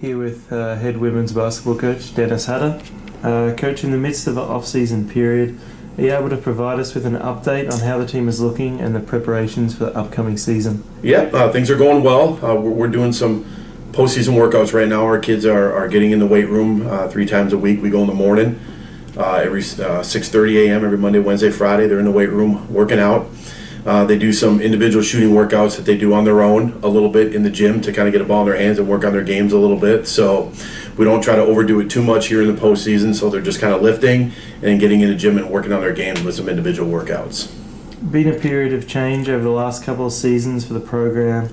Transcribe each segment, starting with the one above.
Here with head women's basketball coach Dennis Hatter. Coach, in the midst of an off-season period, are you able to provide us with an update on how the team is looking and the preparations for the upcoming season? Yeah, things are going well. We're doing some postseason workouts right now. Our kids are getting in the weight room 3 times a week. We go in the morning, every 6:30 a.m. every Monday, Wednesday, Friday. They're in the weight room working out. They do some individual shooting workouts that they do on their own a little bit in the gym to kind of get a ball in their hands and work on their games a little bit. So we don't try to overdo it too much here in the postseason, so they're just kind of lifting and getting in the gym and working on their games with some individual workouts. Been a period of change over the last couple of seasons for the program.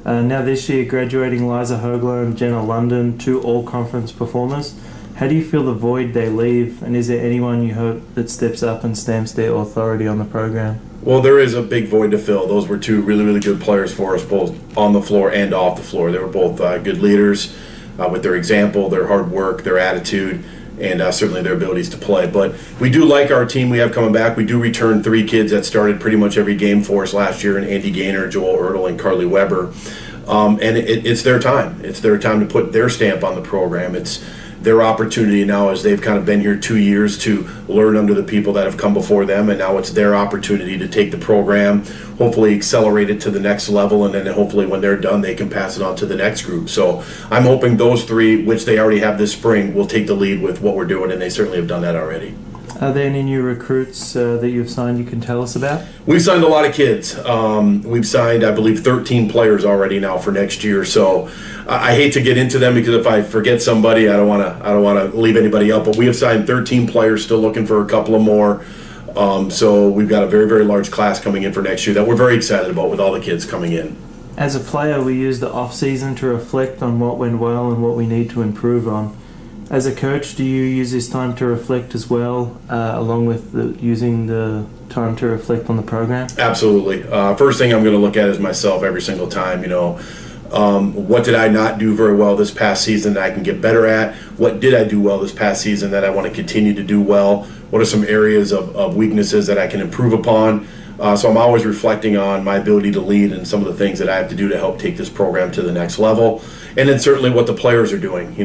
Now this year, graduating Liza Hogler and Jenna London, 2 all-conference performers. How do you feel the void they leave, and is there anyone you hope that steps up and stamps their authority on the program? Well, there is a big void to fill. Those were 2 really, really good players for us, both on the floor and off the floor. They were both good leaders with their example, their hard work, their attitude, and certainly their abilities to play. But we do like our team we have coming back. We do return 3 kids that started pretty much every game for us last year, and Andy Gaynor, Joel Ertl, and Carly Weber. And it's their time. It's their time to put their stamp on the program. It's their opportunity now, as they've kind of been here 2 years, to learn under the people that have come before them, and now it's their opportunity to take the program, hopefully accelerate it to the next level, and then hopefully when they're done they can pass it on to the next group. So I'm hoping those 3, which they already have this spring, will take the lead with what we're doing, and they certainly have done that already. Are there any new recruits that you've signed you can tell us about? We've signed a lot of kids. We've signed, I believe, 13 players already now for next year. So I hate to get into them because if I forget somebody, I don't want to leave anybody out. But we have signed 13 players, still looking for a couple of more. So we've got a very, very large class coming in for next year that we're very excited about with all the kids coming in. As a player, we use the off-season to reflect on what went well and what we need to improve on. As a coach, do you use this time to reflect as well, along with using the time to reflect on the program? Absolutely. First thing I'm going to look at is myself every single time. What did I not do very well this past season that I can get better at? What did I do well this past season that I want to continue to do well? What are some areas of weaknesses that I can improve upon? So I'm always reflecting on my ability to lead and some of the things that I have to do to help take this program to the next level. And then certainly what the players are doing.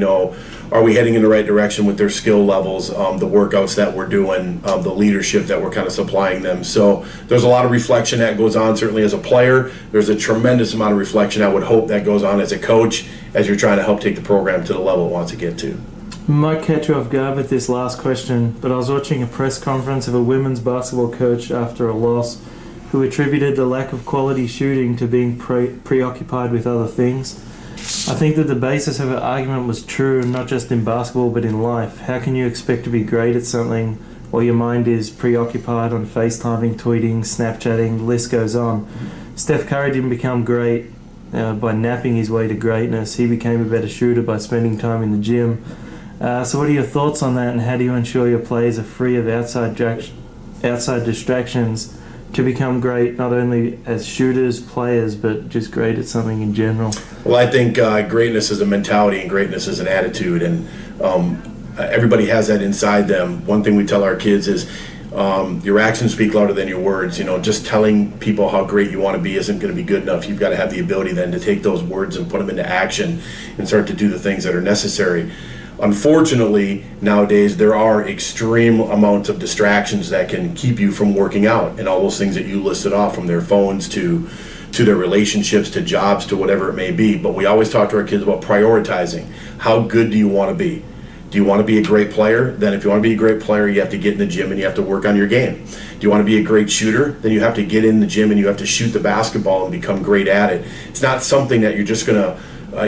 Are we heading in the right direction with their skill levels, the workouts that we're doing, the leadership that we're kind of supplying them? So there's a lot of reflection that goes on certainly as a player. There's a tremendous amount of reflection I would hope that goes on as a coach as you're trying to help take the program to the level it wants to get to. Might catch you off guard with this last question, but I was watching a press conference of a women's basketball coach after a loss who attributed the lack of quality shooting to being preoccupied with other things. I think that the basis of her argument was true, not just in basketball but in life. How can you expect to be great at something while your mind is preoccupied on FaceTiming, tweeting, Snapchatting, the list goes on? Steph Curry didn't become great by napping his way to greatness. He became a better shooter by spending time in the gym. So what are your thoughts on that, and how do you ensure your players are free of outside distractions to become great, not only as shooters, players, but just great at something in general? Well, I think greatness is a mentality and greatness is an attitude, and everybody has that inside them. One thing we tell our kids is your actions speak louder than your words. Just telling people how great you want to be isn't going to be good enough. You've got to have the ability then to take those words and put them into action and start to do the things that are necessary. Unfortunately, nowadays there are extreme amounts of distractions that can keep you from working out, and all those things that you listed off, from their phones to their relationships to jobs to whatever it may be. But we always talk to our kids about prioritizing. How good do you want to be? Do you want to be a great player? Then if you want to be a great player, you have to get in the gym and you have to work on your game. Do you want to be a great shooter? Then you have to get in the gym and you have to shoot the basketball and become great at it. It's not something that you're just going to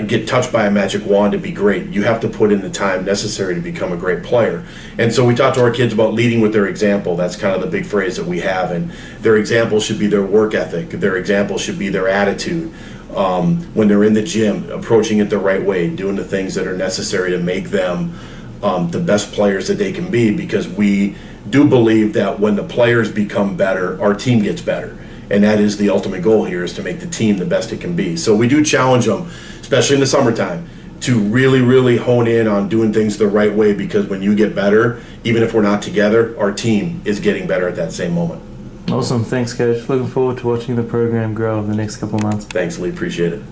get touched by a magic wand to be great. You have to put in the time necessary to become a great player. And so we talk to our kids about leading with their example. That's kind of the big phrase that we have. And their example should be their work ethic. Their example should be their attitude. When they're in the gym, approaching it the right way, doing the things that are necessary to make them the best players that they can be, because we do believe that when the players become better, our team gets better. And that is the ultimate goal here, is to make the team the best it can be. So we do challenge them, especially in the summertime, to really, really hone in on doing things the right way, because when you get better, even if we're not together, our team is getting better at that same moment. Awesome. Thanks, Coach. Looking forward to watching the program grow over the next couple of months. Thanks, Lee. Appreciate it.